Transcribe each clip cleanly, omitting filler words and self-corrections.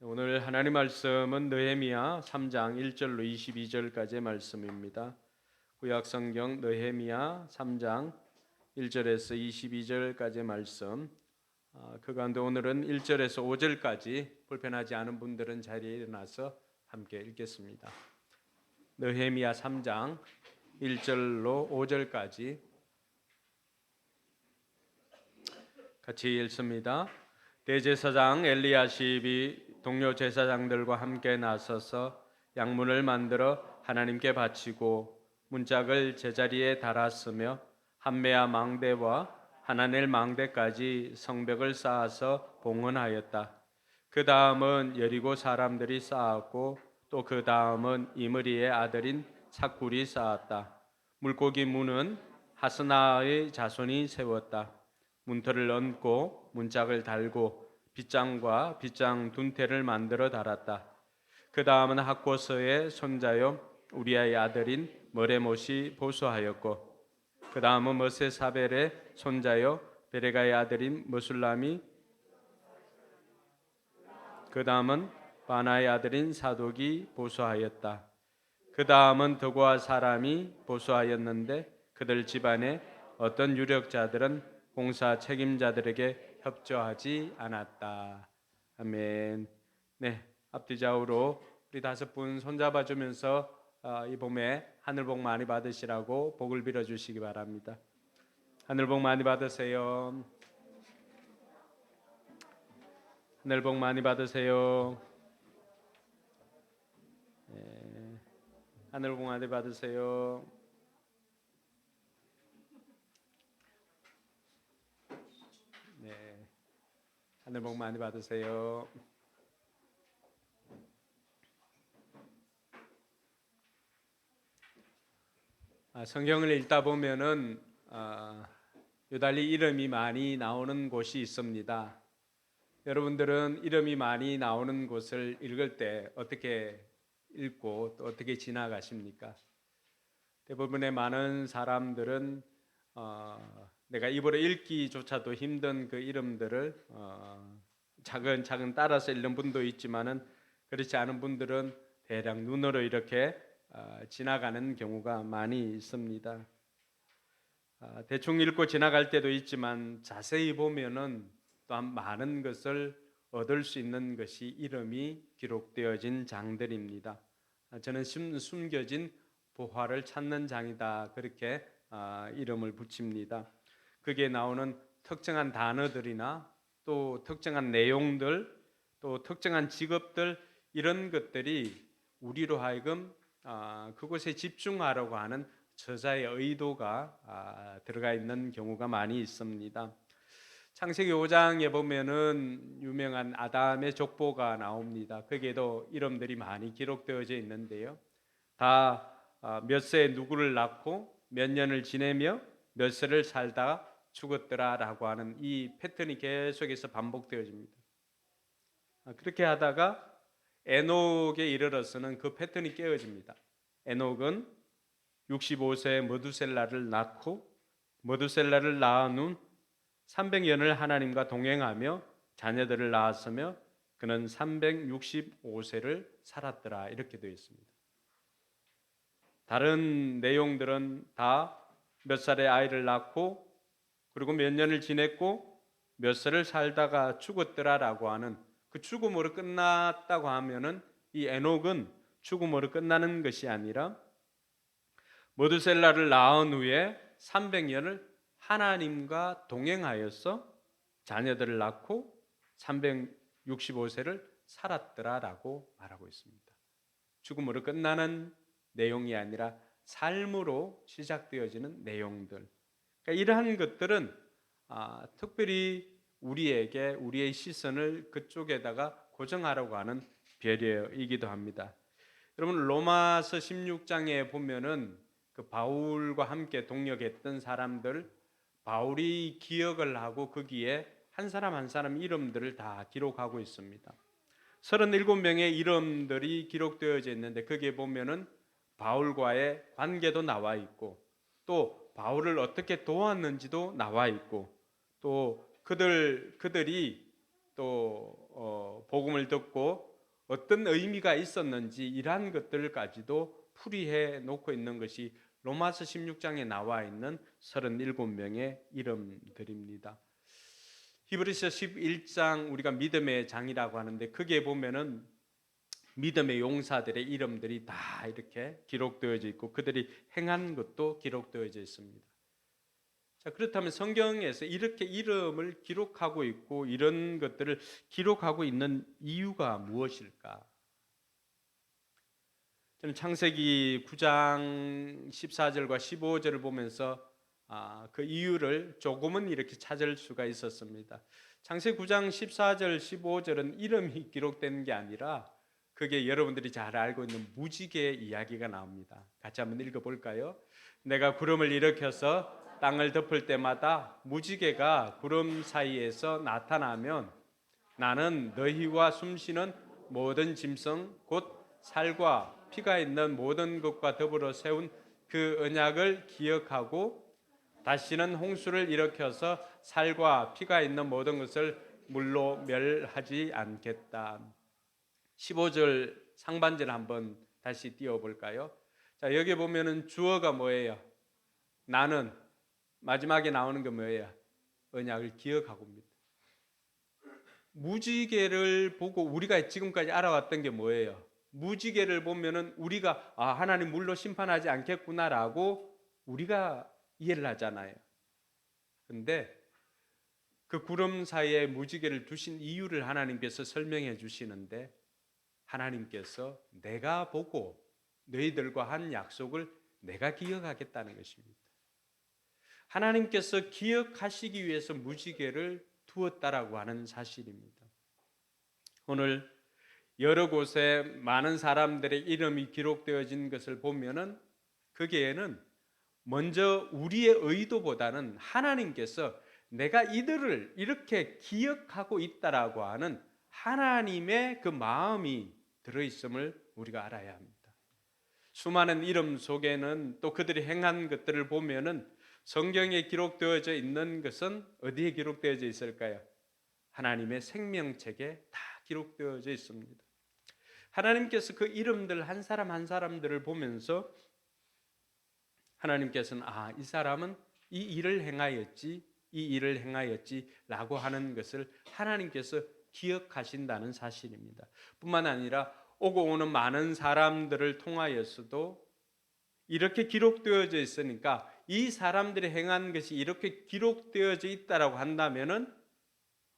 오늘 하나님 말씀은 느헤미야 3장 1절로 22절까지의 말씀입니다. 구약 성경 느헤미야 3장 1절에서 22절까지의 말씀. 그 가운데 오늘은 1절에서 5절까지 불편하지 않은 분들은 자리에 일어나서 함께 읽겠습니다. 느헤미야 3장 1절로 5절까지 같이 읽습니다. 대제사장 엘리야십이 동료 제사장들과 함께 나서서 양문을 만들어 하나님께 바치고 문짝을 제자리에 달았으며 한메아 망대와 하나넬 망대까지 성벽을 쌓아서 봉헌하였다. 그 다음은 여리고 사람들이 쌓았고 또 그 다음은 이므리의 아들인 삭굴이 쌓았다. 물고기 문은 하스나의 자손이 세웠다. 문터를 얹고 문짝을 달고 빗장과 빗장 둔태를 만들어 달았다. 그 다음은 학고서의 손자요 우리아의 아들인 머레못이 보수하였고 그 다음은 머세사벨의 손자요 베레가의 아들인 머술람이 그 다음은 바나의 아들인 사독이 보수하였다. 그 다음은 드고아 사람이 보수하였는데 그들 집안에 어떤 유력자들은 공사 책임자들에게 협조하지 않았다. 아멘. 네, 앞뒤 좌우로 우리 5분 손잡아 주면서 이 봄에 하늘 복 많이 받으시라고 복을 빌어 주시기 바랍니다. 하늘 복 많이 받으세요. 하늘 복 많이 받으세요. 하늘 복 많이 받으세요. 네, 하늘 복 많이 받으세요. 성경을 읽다 보면은 유달리 이름이 많이 나오는 곳이 있습니다. 여러분들은 이름이 많이 나오는 곳을 읽을 때 어떻게 읽고 또 어떻게 지나가십니까? 대부분의 많은 사람들은 내가 입으로 읽기조차도 힘든 그 이름들을 차근차근 따라서 읽는 분도 있지만은 그렇지 않은 분들은 대략 눈으로 이렇게 지나가는 경우가 많이 있습니다. 대충 읽고 지나갈 때도 있지만 자세히 보면은 또한 많은 것을 얻을 수 있는 것이 이름이 기록되어진 장들입니다. 저는 숨겨진 보화를 찾는 장이다 그렇게 이름을 붙입니다. 거기에 나오는 특정한 단어들이나 또 특정한 내용들 또 특정한 직업들 이런 것들이 우리로 하여금 그곳에 집중하려고 하는 저자의 의도가 들어가 있는 경우가 많이 있습니다. 창세기 5장에 보면은 유명한 아담의 족보가 나옵니다. 거기에도 이름들이 많이 기록되어져 있는데요. 다 몇 세에 누구를 낳고 몇 년을 지내며 몇 세를 살다가 죽었더라라고 하는 이 패턴이 계속해서 반복되어집니다. 그렇게 하다가 에녹에 이르러서는 그 패턴이 깨어집니다. 에녹은 65세에 머두셀라를 낳고 머두셀라를 낳은 후 300년을 하나님과 동행하며 자녀들을 낳았으며 그는 365세를 살았더라 이렇게 되어 있습니다. 다른 내용들은 다 몇 살에 아이를 낳고 그리고 몇 년을 지냈고 몇 살을 살다가 죽었더라라고 하는 그 죽음으로 끝났다고 하면은 이 에녹은 죽음으로 끝나는 것이 아니라 머두셀라를 낳은 후에 300년을 하나님과 동행하여서 자녀들을 낳고 365세를 살았더라라고 말하고 있습니다. 죽음으로 끝나는 내용이 아니라 삶으로 시작되어지는 내용들. 그러니까 이러한 것들은 특별히 우리에게 우리의 시선을 그쪽에다가 고정하려고 하는 배려이기도 합니다. 여러분 로마서 16장에 보면은 그 바울과 함께 동역했던 사람들 바울이 기억을 하고 거기에 한 사람 한 사람 이름들을 다 기록하고 있습니다. 37명의 이름들이 기록되어져 있는데 거기에 보면은 바울과의 관계도 나와 있고 또 바울을 어떻게 도왔는지도 나와 있고 또 그들이 또 복음을 듣고 어떤 의미가 있었는지 이러한 것들까지도 풀이해 놓고 있는 것이 로마서 16장에 나와 있는 37명의 이름들입니다. 히브리서 11장 우리가 믿음의 장이라고 하는데 거기에 보면은 믿음의 용사들의 이름들이 다 이렇게 기록되어져 있고 그들이 행한 것도 기록되어져 있습니다. 자, 그렇다면 성경에서 이렇게 이름을 기록하고 있고 이런 것들을 기록하고 있는 이유가 무엇일까? 저는 창세기 9장 14절과 15절을 보면서 그 이유를 조금은 이렇게 찾을 수가 있었습니다. 창세기 9장 14절 15절은 이름이 기록된 게 아니라 그게 여러분들이 잘 알고 있는 무지개의 이야기가 나옵니다. 같이 한번 읽어볼까요? 내가 구름을 일으켜서 땅을 덮을 때마다 무지개가 구름 사이에서 나타나면 나는 너희와 숨쉬는 모든 짐승 곧 살과 피가 있는 모든 것과 더불어 세운 그 언약을 기억하고 다시는 홍수를 일으켜서 살과 피가 있는 모든 것을 물로 멸하지 않겠다. 15절 상반절 한번 다시 띄워볼까요? 자, 여기 보면은 주어가 뭐예요? 나는. 마지막에 나오는 게 뭐예요? 언약을 기억하고입니다. 무지개를 보고 우리가 지금까지 알아왔던 게 뭐예요? 무지개를 보면은 우리가 하나님 물로 심판하지 않겠구나라고 우리가 이해를 하잖아요. 근데 그 구름 사이에 무지개를 두신 이유를 하나님께서 설명해 주시는데 하나님께서 내가 보고 너희들과 한 약속을 내가 기억하겠다는 것입니다. 하나님께서 기억하시기 위해서 무지개를 두었다라고 하는 사실입니다. 오늘 여러 곳에 많은 사람들의 이름이 기록되어진 것을 보면은 거기에는 먼저 우리의 의도보다는 하나님께서 내가 이들을 이렇게 기억하고 있다라고 하는 하나님의 그 마음이 들어있음을 우리가 알아야 합니다. 수많은 이름 속에는 또 그들이 행한 것들을 보면은 성경에 기록되어져 있는 것은 어디에 기록되어져 있을까요? 하나님의 생명책에 다 기록되어져 있습니다. 하나님께서 그 이름들 한 사람 한 사람들을 보면서 하나님께서는 이 사람은 이 일을 행하였지, 이 일을 행하였지라고 하는 것을 하나님께서 기억하신다는 사실입니다. 뿐만 아니라 오고 오는 많은 사람들을 통하여서도 이렇게 기록되어져 있으니까 이 사람들이 행한 것이 이렇게 기록되어져 있다라고 한다면은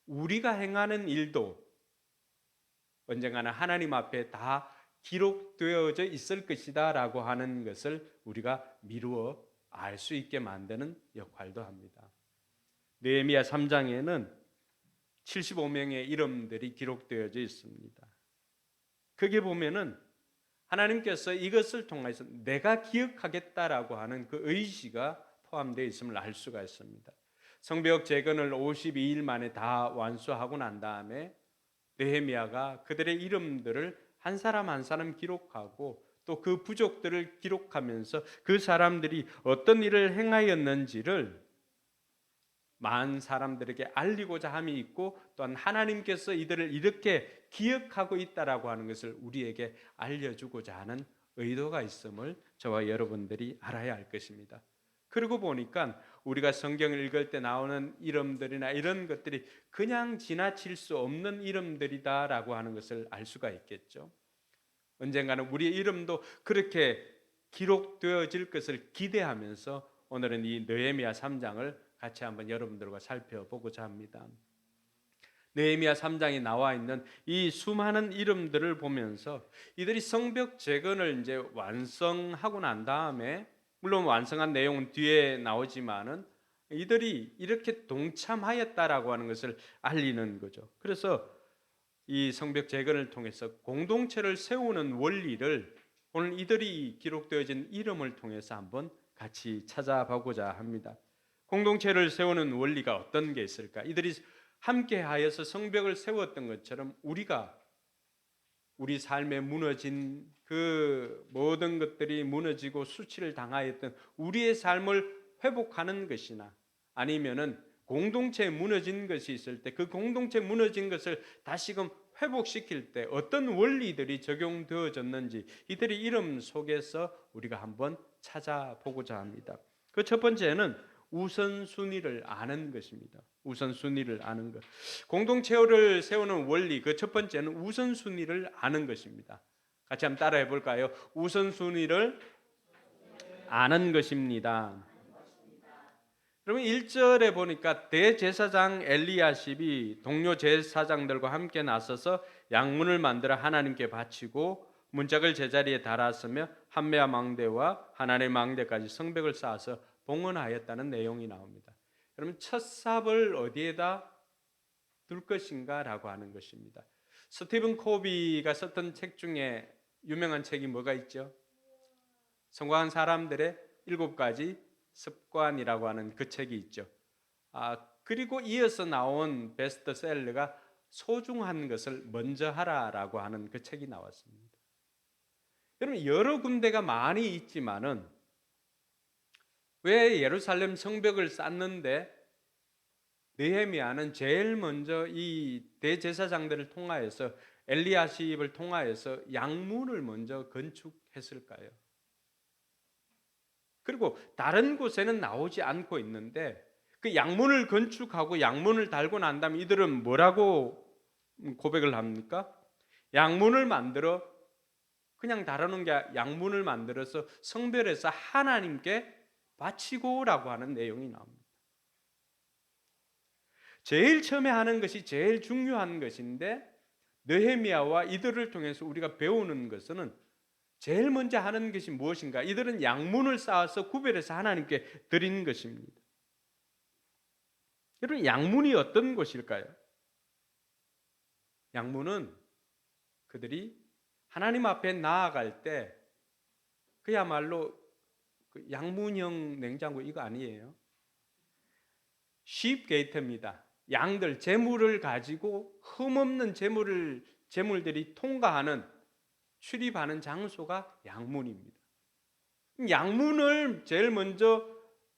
우리가 행하는 일도 언젠가는 하나님 앞에 다 기록되어져 있을 것이다라고 하는 것을 우리가 미루어 알 수 있게 만드는 역할도 합니다. 느헤미야 3장에는 75명의 이름들이 기록되어져 있습니다. 거기에 보면은 하나님께서 이것을 통해서 내가 기억하겠다라고 하는 그 의지가 포함되어 있음을 알 수가 있습니다. 성벽 재건을 52일 만에 다 완수하고 난 다음에 느헤미야가 그들의 이름들을 한 사람 한 사람 기록하고 또 그 부족들을 기록하면서 그 사람들이 어떤 일을 행하였는지를 많은 사람들에게 알리고자 함이 있고 또한 하나님께서 이들을 이렇게 기억하고 있다라고 하는 것을 우리에게 알려주고자 하는 의도가 있음을 저와 여러분들이 알아야 할 것입니다. 그러고 보니까 우리가 성경을 읽을 때 나오는 이름들이나 이런 것들이 그냥 지나칠 수 없는 이름들이다라고 하는 것을 알 수가 있겠죠. 언젠가는 우리의 이름도 그렇게 기록되어질 것을 기대하면서 오늘은 이 느헤미야 3장을 같이 한번 여러분들과 살펴보고자 합니다. 느헤미야 3장에 나와 있는 이 수많은 이름들을 보면서 이들이 성벽 재건을 이제 완성하고 난 다음에 물론 완성한 내용은 뒤에 나오지만은 이들이 이렇게 동참하였다라고 하는 것을 알리는 거죠. 그래서 이 성벽 재건을 통해서 공동체를 세우는 원리를 오늘 이들이 기록되어진 이름을 통해서 한번 같이 찾아보고자 합니다. 공동체를 세우는 원리가 어떤 게 있을까? 이들이 함께하여서 성벽을 세웠던 것처럼 우리가 우리 삶에 무너진 그 모든 것들이 무너지고 수치를 당하였던 우리의 삶을 회복하는 것이나 아니면은 공동체에 무너진 것이 있을 때 그 공동체에 무너진 것을 다시금 회복시킬 때 어떤 원리들이 적용되어졌는지 이들의 이름 속에서 우리가 한번 찾아보고자 합니다. 그 첫 번째는 우선순위를 아는 것입니다. 우선순위를 아는 것. 공동체를 세우는 원리 그 첫 번째는 우선순위를 아는 것입니다. 같이 한번 따라해 볼까요? 우선순위를 아는 것입니다. 그러면 1절에 보니까 대제사장 엘리야십이 동료 제사장들과 함께 나서서 양문을 만들어 하나님께 바치고 문짝을 제자리에 달았으며 한메아 망대와 하나님의 망대까지 성벽을 쌓아서 봉헌하였다는 내용이 나옵니다. 그러면 첫 삽을 어디에다 둘 것인가 라고 하는 것입니다. 스티븐 코비가 썼던 책 중에 유명한 책이 뭐가 있죠? 성공한 사람들의 7가지 습관이라고 하는 그 책이 있죠. 그리고 이어서 나온 베스트셀러가 소중한 것을 먼저 하라라고 하는 그 책이 나왔습니다. 여러분 여러 군데가 많이 있지만은 왜 예루살렘 성벽을 쌓는데 느헤미야는 제일 먼저 이 대제사장들을 통하여서 엘리야십을 통하여서 양문을 먼저 건축했을까요? 그리고 다른 곳에는 나오지 않고 있는데 그 양문을 건축하고 양문을 달고 난 다음에 이들은 뭐라고 고백을 합니까? 양문을 만들어 그냥 다루는 게 양문을 만들어서 성별에서 하나님께 바치고라고 하는 내용이 나옵니다. 제일 처음에 하는 것이 제일 중요한 것인데 느헤미야와 이들을 통해서 우리가 배우는 것은 제일 먼저 하는 것이 무엇인가? 이들은 양문을 쌓아서 구별해서 하나님께 드린 것입니다. 여러분 양문이 어떤 것일까요? 양문은 그들이 하나님 앞에 나아갈 때 그야말로 그 양문형 냉장고 이거 아니에요. sheep gate입니다. 양들 재물을 가지고 흠없는 재물들이 통과하는 출입하는 장소가 양문입니다. 양문을 제일 먼저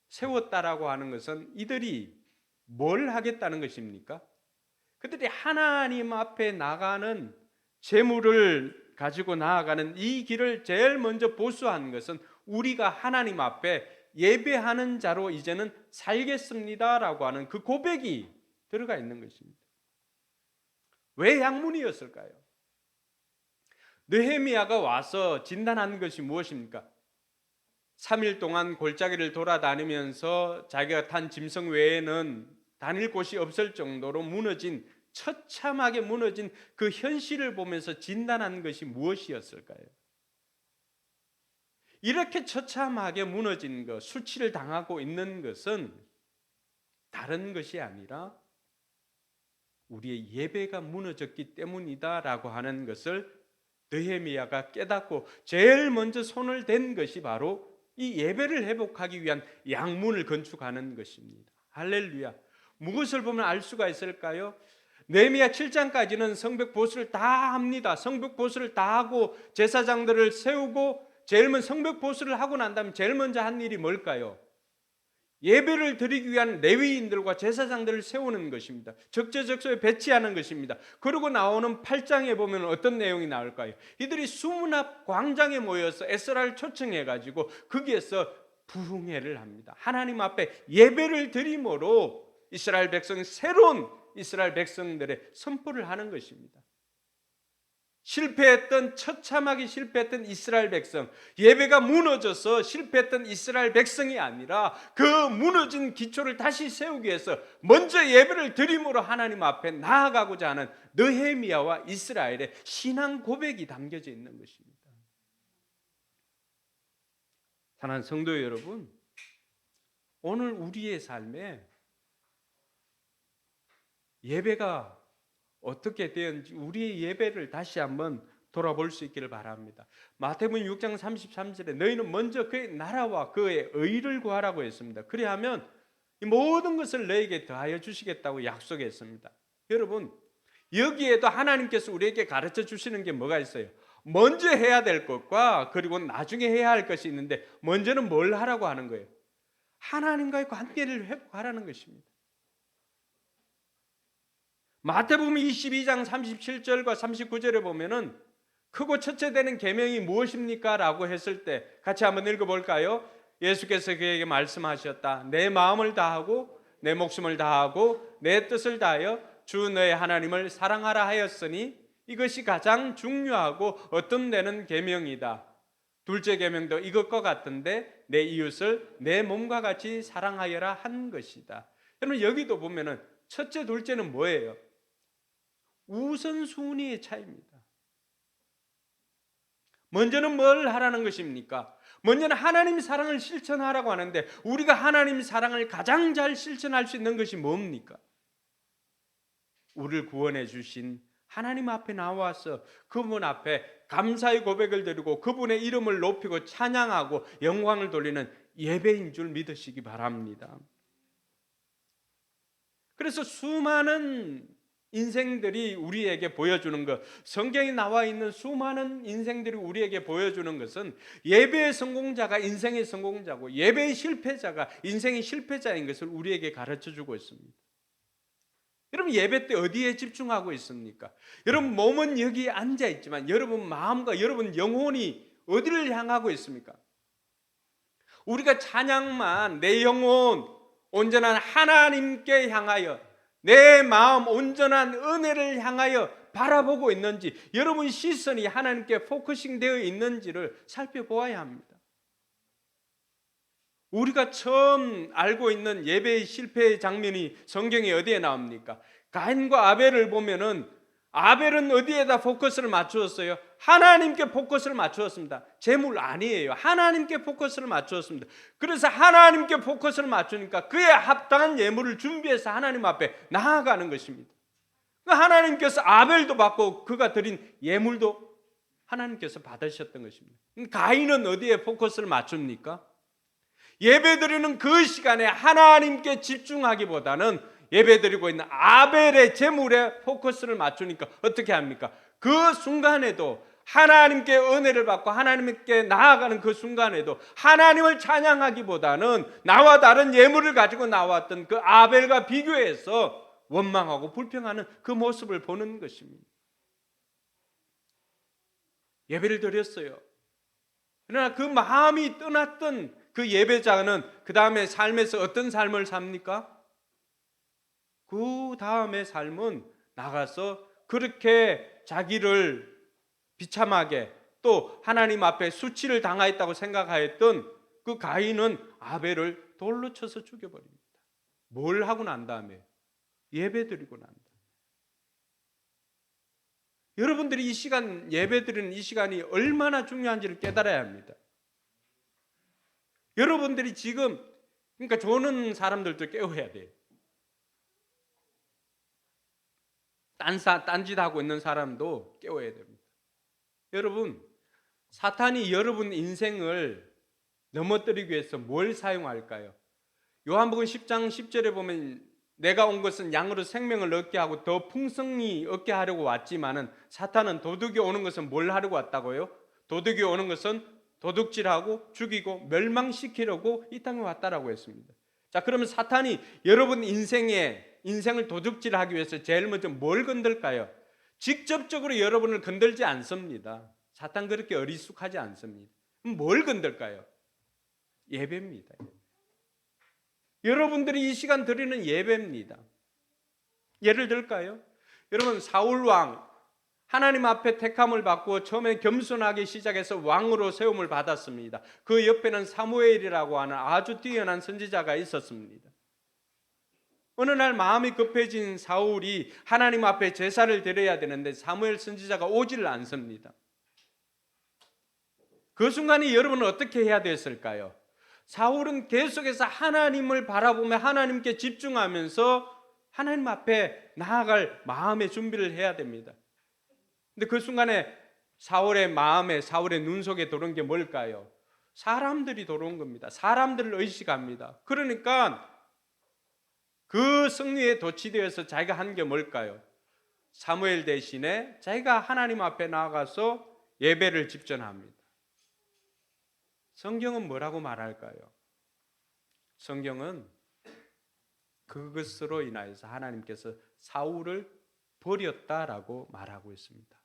세웠다라고 하는 것은 이들이 뭘 하겠다는 것입니까? 그들이 하나님 앞에 나가는 재물을 가지고 나아가는 이 길을 제일 먼저 보수한 것은 우리가 하나님 앞에 예배하는 자로 이제는 살겠습니다라고 하는 그 고백이 들어가 있는 것입니다. 왜 양문이었을까요? 느헤미야가 와서 진단한 것이 무엇입니까? 3일 동안 골짜기를 돌아다니면서 자기가 탄 짐승 외에는 다닐 곳이 없을 정도로 무너진 처참하게 무너진 그 현실을 보면서 진단한 것이 무엇이었을까요? 이렇게 처참하게 무너진 것, 수치를 당하고 있는 것은 다른 것이 아니라 우리의 예배가 무너졌기 때문이다라고 하는 것을 느헤미야가 깨닫고 제일 먼저 손을 댄 것이 바로 이 예배를 회복하기 위한 양문을 건축하는 것입니다. 할렐루야. 무엇을 보면 알 수가 있을까요? 느헤미야 7장까지는 성벽 보수를 다 합니다. 성벽 보수를 다 하고 제사장들을 세우고 제일 먼저 성벽 보수를 하고 난 다음에 제일 먼저 한 일이 뭘까요? 예배를 드리기 위한 레위인들과 제사장들을 세우는 것입니다. 적재적소에 배치하는 것입니다. 그리고 나오는 8장에 보면 어떤 내용이 나올까요? 이들이 수문 앞 광장에 모여서 에스라를 초청해가지고 거기에서 부흥회를 합니다. 하나님 앞에 예배를 드림으로 이스라엘 백성, 새로운 이스라엘 백성들의 선포를 하는 것입니다. 처참하게 실패했던 이스라엘 백성, 예배가 무너져서 실패했던 이스라엘 백성이 아니라 그 무너진 기초를 다시 세우기 위해서 먼저 예배를 드림으로 하나님 앞에 나아가고자 하는 느헤미야와 이스라엘의 신앙 고백이 담겨져 있는 것입니다. 사랑하는 성도 여러분, 오늘 우리의 삶에 예배가 어떻게 되었는지 우리의 예배를 다시 한번 돌아볼 수 있기를 바랍니다. 마태복음 6장 33절에 너희는 먼저 그의 나라와 그의 의를 구하라고 했습니다. 그리하면 이 모든 것을 너에게 더하여 주시겠다고 약속했습니다. 여러분, 여기에도 하나님께서 우리에게 가르쳐 주시는 게 뭐가 있어요? 먼저 해야 될 것과 그리고 나중에 해야 할 것이 있는데 먼저는 뭘 하라고 하는 거예요? 하나님과의 관계를 회복하라는 것입니다. 마태복음 22장 37절과 39절에 보면은 크고 첫째 되는 계명이 무엇입니까? 라고 했을 때 같이 한번 읽어볼까요? 예수께서 그에게 말씀하셨다. 내 마음을 다하고 내 목숨을 다하고 내 뜻을 다하여 주 너의 하나님을 사랑하라 하였으니 이것이 가장 중요하고 어뜸되는 계명이다. 둘째 계명도 이것과 같은데 내 이웃을 내 몸과 같이 사랑하여라 한 것이다. 여러분 여기도 보면은 첫째 둘째는 뭐예요? 우선순위의 차이입니다. 먼저는 뭘 하라는 것입니까? 먼저는 하나님 사랑을 실천하라고 하는데 우리가 하나님 사랑을 가장 잘 실천할 수 있는 것이 뭡니까? 우리를 구원해 주신 하나님 앞에 나와서 그분 앞에 감사의 고백을 드리고 그분의 이름을 높이고 찬양하고 영광을 돌리는 예배인 줄 믿으시기 바랍니다. 그래서 수많은 인생들이 우리에게 보여주는 것, 성경에 나와 있는 수많은 인생들이 우리에게 보여주는 것은 예배의 성공자가 인생의 성공자고 예배의 실패자가 인생의 실패자인 것을 우리에게 가르쳐주고 있습니다. 여러분 예배 때 어디에 집중하고 있습니까? 여러분 몸은 여기 앉아 있지만 여러분 마음과 여러분 영혼이 어디를 향하고 있습니까? 우리가 찬양만 내 영혼 온전한 하나님께 향하여 내 마음 온전한 은혜를 향하여 바라보고 있는지 여러분 시선이 하나님께 포커싱 되어 있는지를 살펴보아야 합니다. 우리가 처음 알고 있는 예배의 실패의 장면이 성경에 어디에 나옵니까? 가인과 아벨을 보면은 아벨은 어디에다 포커스를 맞추었어요? 하나님께 포커스를 맞추었습니다. 재물 아니에요. 하나님께 포커스를 맞추었습니다. 그래서 하나님께 포커스를 맞추니까 그에 합당한 예물을 준비해서 하나님 앞에 나아가는 것입니다. 하나님께서 아벨도 받고 그가 드린 예물도 하나님께서 받으셨던 것입니다. 가인은 어디에 포커스를 맞춥니까? 예배드리는 그 시간에 하나님께 집중하기보다는 예배드리고 있는 아벨의 제물에 포커스를 맞추니까 어떻게 합니까? 그 순간에도 하나님께 은혜를 받고 하나님께 나아가는 그 순간에도 하나님을 찬양하기보다는 나와 다른 예물을 가지고 나왔던 그 아벨과 비교해서 원망하고 불평하는 그 모습을 보는 것입니다. 예배를 드렸어요. 그러나 그 마음이 떠났던 그 예배자는 그 다음에 삶에서 어떤 삶을 삽니까? 그 다음에 삶은 나가서 그렇게 자기를 비참하게 또 하나님 앞에 수치를 당하였다고 생각하였던 그 가인은 아벨을 돌로 쳐서 죽여버립니다. 뭘 하고 난 다음에? 예배 드리고 난 다음에. 여러분들이 이 시간 예배 드리는 이 시간이 얼마나 중요한지를 깨달아야 합니다. 여러분들이 지금 그러니까 조는 사람들도 깨워야 돼요. 딴짓하고 있는 사람도 깨워야 됩니다. 여러분, 사탄이 여러분 인생을 넘어뜨리기 위해서 뭘 사용할까요? 요한복음 10장 10절에 보면 내가 온 것은 양으로 생명을 얻게 하고 더 풍성히 얻게 하려고 왔지만은 사탄은 도둑이 오는 것은 뭘 하려고 왔다고요? 도둑이 오는 것은 도둑질하고 죽이고 멸망시키려고 이 땅에 왔다라고 했습니다. 자, 그러면 사탄이 여러분 인생을 도둑질하기 위해서 제일 먼저 뭘 건들까요? 직접적으로 여러분을 건들지 않습니다. 사탄 그렇게 어리숙하지 않습니다. 뭘 건들까요? 예배입니다. 여러분들이 이 시간 드리는 예배입니다. 예를 들까요? 여러분 사울 왕 하나님 앞에 택함을 받고 처음에 겸손하게 시작해서 왕으로 세움을 받았습니다. 그 옆에는 사무엘이라고 하는 아주 뛰어난 선지자가 있었습니다. 어느 날 마음이 급해진 사울이 하나님 앞에 제사를 드려야 되는데 사무엘 선지자가 오지를 않습니다. 그 순간에 여러분은 어떻게 해야 됐을까요? 사울은 계속해서 하나님을 바라보며 하나님께 집중하면서 하나님 앞에 나아갈 마음의 준비를 해야 됩니다. 근데 그 순간에 사울의 마음에 사울의 눈 속에 들어온 게 뭘까요? 사람들이 들어온 겁니다. 사람들을 의식합니다. 그러니까 그 승리에 도취되어서 자기가 한 게 뭘까요? 사무엘 대신에 자기가 하나님 앞에 나아가서 예배를 집전합니다. 성경은 뭐라고 말할까요? 성경은 그것으로 인하여서 하나님께서 사울을 버렸다라고 말하고 있습니다.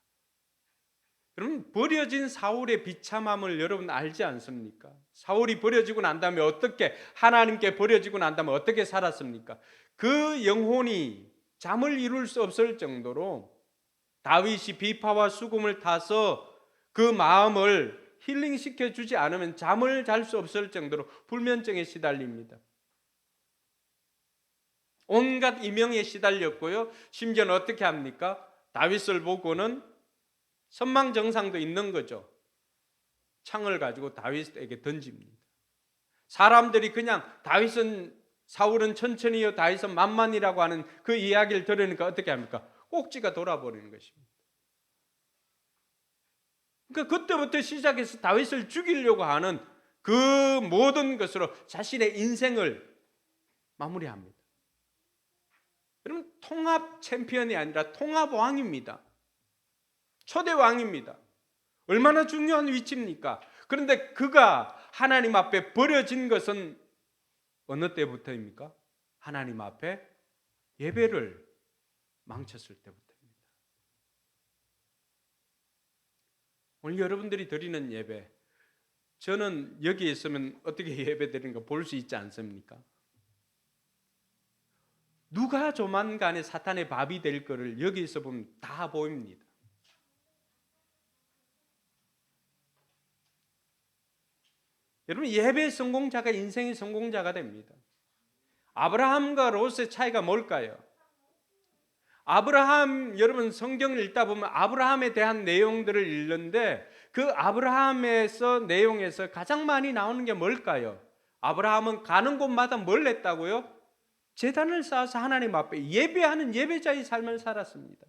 여러분, 버려진 사울의 비참함을 여러분 알지 않습니까? 사울이 버려지고 난 다음에 어떻게, 하나님께 버려지고 난 다음에 어떻게 살았습니까? 그 영혼이 잠을 이룰 수 없을 정도로 다윗이 비파와 수금을 타서 그 마음을 힐링시켜 주지 않으면 잠을 잘 수 없을 정도로 불면증에 시달립니다. 온갖 이명에 시달렸고요. 심지어는 어떻게 합니까? 다윗을 보고는 선망정상도 있는 거죠. 창을 가지고 다윗에게 던집니다. 사람들이 그냥 사울은 천천히요, 다윗은 만만이라고 하는 그 이야기를 들으니까 어떻게 합니까? 꼭지가 돌아버리는 것입니다. 그러니까 그때부터 시작해서 다윗을 죽이려고 하는 그 모든 것으로 자신의 인생을 마무리합니다. 여러분, 통합 챔피언이 아니라 통합 왕입니다. 초대 왕입니다. 얼마나 중요한 위치입니까? 그런데 그가 하나님 앞에 버려진 것은 어느 때부터입니까? 하나님 앞에 예배를 망쳤을 때부터입니다. 오늘 여러분들이 드리는 예배, 저는 여기 있으면 어떻게 예배 드리는가 볼 수 있지 않습니까? 누가 조만간에 사탄의 밥이 될 거를 여기서 보면 다 보입니다. 여러분, 예배 성공자가 인생의 성공자가 됩니다. 아브라함과 롯의 차이가 뭘까요? 여러분 성경을 읽다 보면 아브라함에 대한 내용들을 읽는데 그 아브라함에서 내용에서 가장 많이 나오는 게 뭘까요? 아브라함은 가는 곳마다 뭘 했다고요? 제단을 쌓아서 하나님 앞에 예배하는 예배자의 삶을 살았습니다.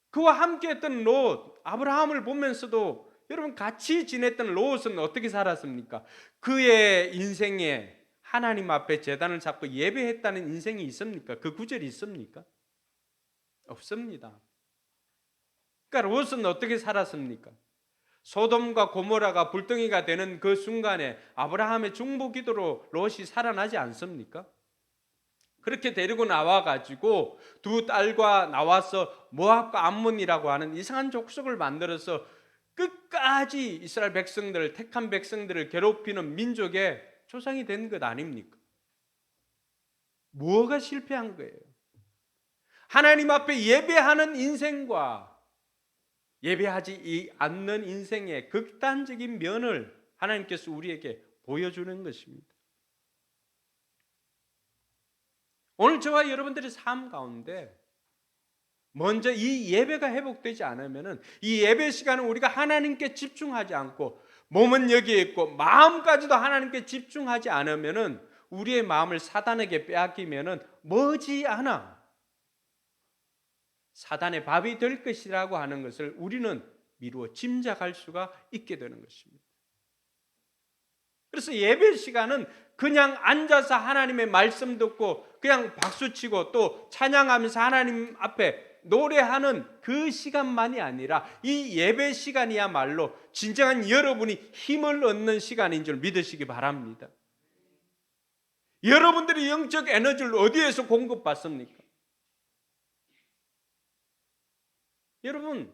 그와 함께 했던 롯, 아브라함을 보면서도 여러분 같이 지냈던 롯은 어떻게 살았습니까? 그의 인생에 하나님 앞에 제단을 잡고 예배했다는 인생이 있습니까? 그 구절이 있습니까? 없습니다. 그러니까 롯은 어떻게 살았습니까? 소돔과 고모라가 불덩이가 되는 그 순간에 아브라함의 중보 기도로 롯이 살아나지 않습니까? 그렇게 데리고 나와가지고 두 딸과 나와서 모압과 암몬이라고 하는 이상한 족속을 만들어서 끝까지 이스라엘 백성들을, 택한 백성들을 괴롭히는 민족의 조상이 된 것 아닙니까? 뭐가 실패한 거예요? 하나님 앞에 예배하는 인생과 예배하지 않는 인생의 극단적인 면을 하나님께서 우리에게 보여주는 것입니다. 오늘 저와 여러분들의 삶 가운데 먼저 이 예배가 회복되지 않으면 이 예배 시간은 우리가 하나님께 집중하지 않고 몸은 여기에 있고 마음까지도 하나님께 집중하지 않으면 우리의 마음을 사단에게 빼앗기면 머지않아 사단의 밥이 될 것이라고 하는 것을 우리는 미루어 짐작할 수가 있게 되는 것입니다. 그래서 예배 시간은 그냥 앉아서 하나님의 말씀 듣고 그냥 박수치고 또 찬양하면서 하나님 앞에 노래하는 그 시간만이 아니라 이 예배 시간이야말로 진정한 여러분이 힘을 얻는 시간인 줄 믿으시기 바랍니다. 여러분들이 영적 에너지를 어디에서 공급받습니까? 여러분,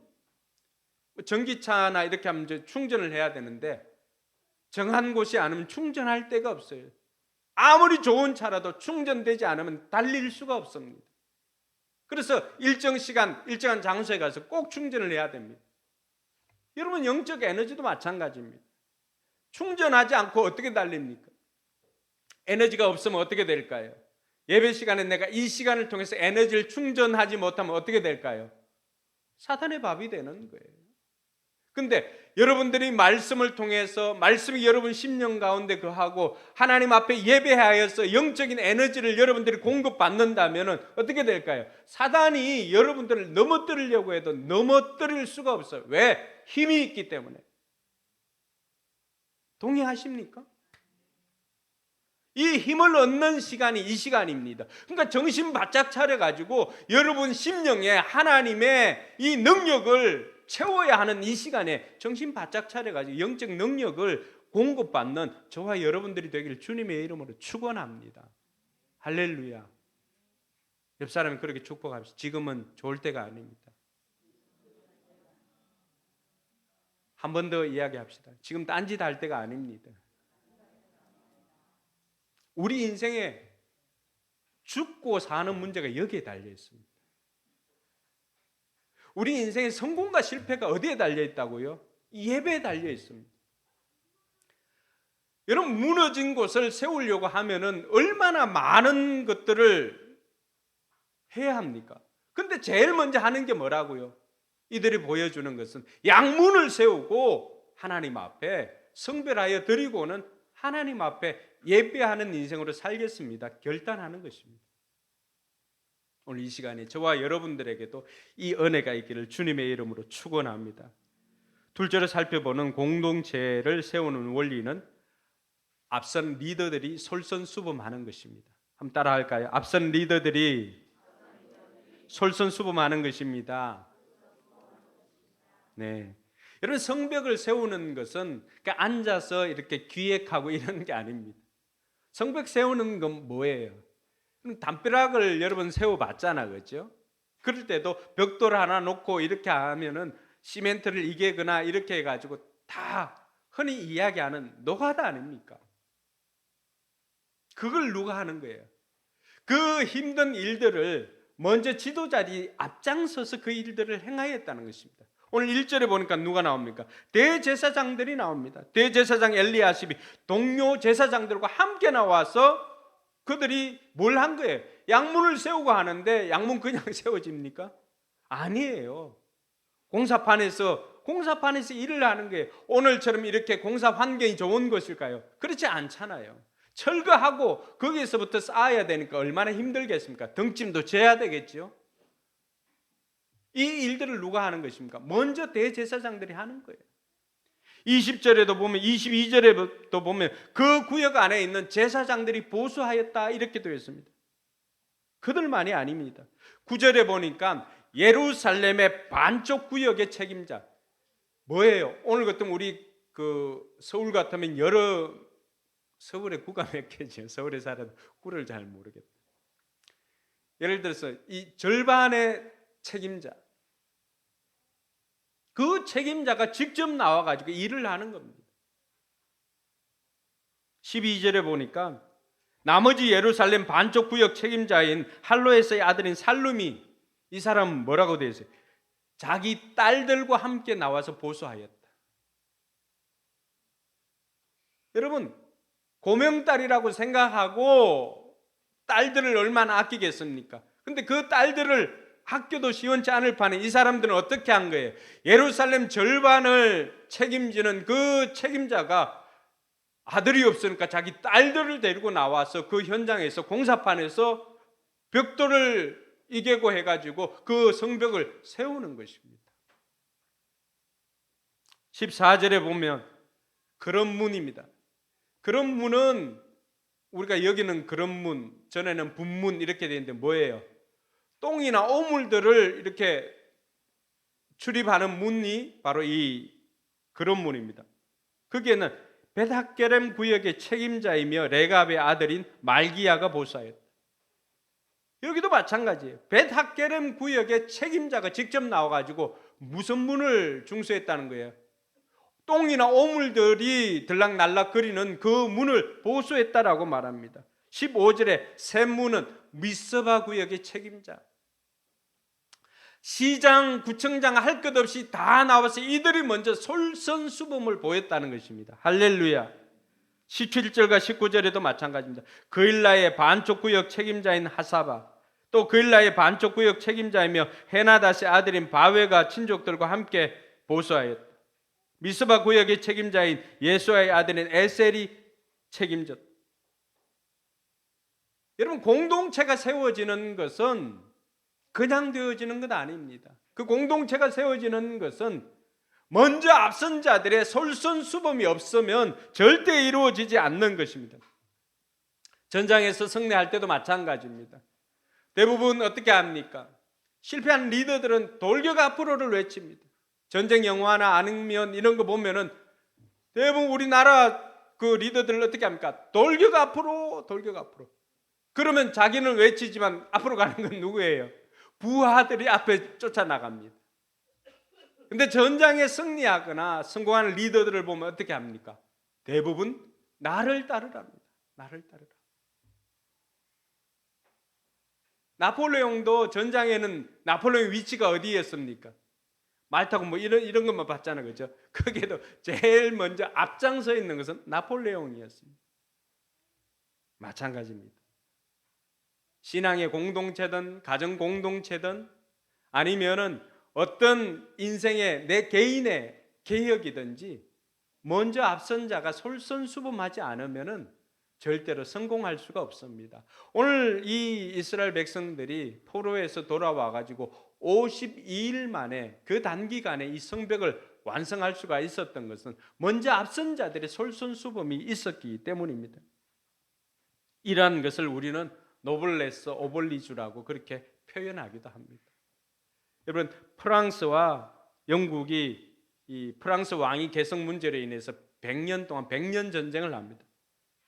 전기차나 이렇게 하면 이제 충전을 해야 되는데 정한 곳이 아니면 충전할 데가 없어요. 아무리 좋은 차라도 충전되지 않으면 달릴 수가 없습니다. 그래서 일정 시간, 일정한 장소에 가서 꼭 충전을 해야 됩니다. 여러분, 영적 에너지도 마찬가지입니다. 충전하지 않고 어떻게 달립니까? 에너지가 없으면 어떻게 될까요? 예배 시간에 내가 이 시간을 통해서 에너지를 충전하지 못하면 어떻게 될까요? 사탄의 밥이 되는 거예요. 근데 여러분들이 말씀을 통해서 말씀이 여러분 심령 가운데 거하고 하나님 앞에 예배하여서 영적인 에너지를 여러분들이 공급받는다면 어떻게 될까요? 사단이 여러분들을 넘어뜨리려고 해도 넘어뜨릴 수가 없어요. 왜? 힘이 있기 때문에. 동의하십니까? 이 힘을 얻는 시간이 이 시간입니다. 그러니까 정신 바짝 차려가지고 여러분 심령에 하나님의 이 능력을 채워야 하는 이 시간에 정신 바짝 차려가지고 영적 능력을 공급받는 저와 여러분들이 되기를 주님의 이름으로 축원합니다. 할렐루야. 옆 사람이 그렇게 축복합시다. 지금은 좋을 때가 아닙니다. 한 번 더 이야기합시다. 지금 딴짓 할 때가 아닙니다. 우리 인생에 죽고 사는 문제가 여기에 달려 있습니다. 우리 인생의 성공과 실패가 어디에 달려 있다고요? 예배에 달려 있습니다. 여러분, 무너진 곳을 세우려고 하면은 얼마나 많은 것들을 해야 합니까? 근데 제일 먼저 하는 게 뭐라고요? 이들이 보여주는 것은 양문을 세우고 하나님 앞에 성별하여 드리고는 하나님 앞에 예배하는 인생으로 살겠습니다. 결단하는 것입니다. 오늘 이 시간에 저와 여러분들에게도 이 은혜가 있기를 주님의 이름으로 축원합니다. 둘째로 살펴보는 공동체를 세우는 원리는 앞선 리더들이 솔선수범하는 것입니다. 한번 따라할까요? 앞선 리더들이 솔선수범하는 것입니다. 네. 여러분, 성벽을 세우는 것은 그러니까 앉아서 이렇게 기획하고 이런 게 아닙니다. 성벽 세우는 건 뭐예요? 담벼락을 여러분 세워봤잖아, 그렇죠? 그럴 때도 벽돌 하나 놓고 이렇게 하면은 시멘트를 이개거나 이렇게 해가지고 다 흔히 이야기하는 노가다 아닙니까? 그걸 누가 하는 거예요? 그 힘든 일들을 먼저 지도자들이 앞장서서 그 일들을 행하였다는 것입니다. 오늘 1절에 보니까 누가 나옵니까? 대제사장들이 나옵니다. 대제사장 엘리야십이 동료 제사장들과 함께 나와서 그들이 뭘 한 거예요? 양문을 세우고 하는데 양문 그냥 세워집니까? 아니에요. 공사판에서 일을 하는 거예요. 오늘처럼 이렇게 공사 환경이 좋은 것일까요? 그렇지 않잖아요. 철거하고 거기에서부터 쌓아야 되니까 얼마나 힘들겠습니까? 등짐도 져야 되겠죠. 이 일들을 누가 하는 것입니까? 먼저 대제사장들이 하는 거예요. 20절에도 보면 22절에도 보면 그 구역 안에 있는 제사장들이 보수하였다 이렇게 되어 있습니다. 그들만이 아닙니다. 9절에 보니까 예루살렘의 반쪽 구역의 책임자 뭐예요? 오늘 같으면 우리 서울 같으면 서울의 구가 몇 개죠? 서울에 살아도 구를 잘 모르겠다. 예를 들어서 이 절반의 책임자, 그 책임자가 직접 나와가지고 일을 하는 겁니다. 12절에 보니까 나머지 예루살렘 반쪽 구역 책임자인 할로에서의 아들인 살룸이, 이 사람은 뭐라고 되어 있어요? 자기 딸들과 함께 나와서 보수하였다. 여러분, 고명딸이라고 생각하고 딸들을 얼마나 아끼겠습니까? 근데 그 딸들을 학교도 시원치 않을 판에 이 사람들은 어떻게 한 거예요? 예루살렘 절반을 책임지는 그 책임자가 아들이 없으니까 자기 딸들을 데리고 나와서 그 현장에서 공사판에서 벽돌을 이개고 해가지고 그 성벽을 세우는 것입니다. 14절에 보면 그런 문입니다. 그런 문은 우리가 여기는 그런 문, 전에는 분문 이렇게 되어 있는데 뭐예요? 똥이나 오물들을 이렇게 출입하는 문이 바로 이 그런 문입니다. 거기에는 벳학게렘 구역의 책임자이며 레갑의 아들인 말기야가 보수하였다. 여기도 마찬가지예요. 벳학게렘 구역의 책임자가 직접 나와가지고 무슨 문을 중수했다는 거예요? 똥이나 오물들이 들락날락거리는 그 문을 보수했다라고 말합니다. 15절에 샘문은 미스바 구역의 책임자, 시장, 구청장 할 것 없이 다 나와서 이들이 먼저 솔선수범을 보였다는 것입니다. 할렐루야. 17절과 19절에도 마찬가지입니다. 그일라의 반쪽 구역 책임자인 하사바, 또 그일라의 반쪽 구역 책임자이며 헤나다스의 아들인 바웨가 친족들과 함께 보수하였다. 미스바 구역의 책임자인 예수아의 아들인 에셀이 책임졌다. 여러분, 공동체가 세워지는 것은 그냥 되어지는 것 아닙니다. 그 공동체가 세워지는 것은 먼저 앞선 자들의 솔선수범이 없으면 절대 이루어지지 않는 것입니다. 전장에서 승리할 때도 마찬가지입니다. 대부분 어떻게 합니까? 실패한 리더들은 돌격 앞으로를 외칩니다. 전쟁 영화나 아니면 이런 거 보면은 대부분 우리나라 그 리더들을 어떻게 합니까? 돌격 앞으로, 돌격 앞으로. 그러면 자기는 외치지만 앞으로 가는 건 누구예요? 부하들이 앞에 쫓아나갑니다. 근데 전장에 승리하거나 성공하는 리더들을 보면 어떻게 합니까? 대부분 나를 따르랍니다. 나를 따르라. 나폴레옹도 전장에는 나폴레옹의 위치가 어디였습니까? 말 타고 뭐 이런 것만 봤잖아요. 그죠? 거기에도 제일 먼저 앞장서 있는 것은 나폴레옹이었습니다. 마찬가지입니다. 신앙의 공동체든 가정 공동체든 아니면은 어떤 인생의 내 개인의 개혁이든지 먼저 앞선 자가 솔선수범하지 않으면은 절대로 성공할 수가 없습니다. 오늘 이 이스라엘 백성들이 포로에서 돌아와 가지고 52일 만에 그 단기간에 이 성벽을 완성할 수가 있었던 것은 먼저 앞선 자들의 솔선수범이 있었기 때문입니다. 이러한 것을 우리는 노블레스 오블리주라고 그렇게 표현하기도 합니다. 여러분, 프랑스와 영국이 이 프랑스 왕위 개성 문제로 인해서 100년 동안 100년 전쟁을 합니다.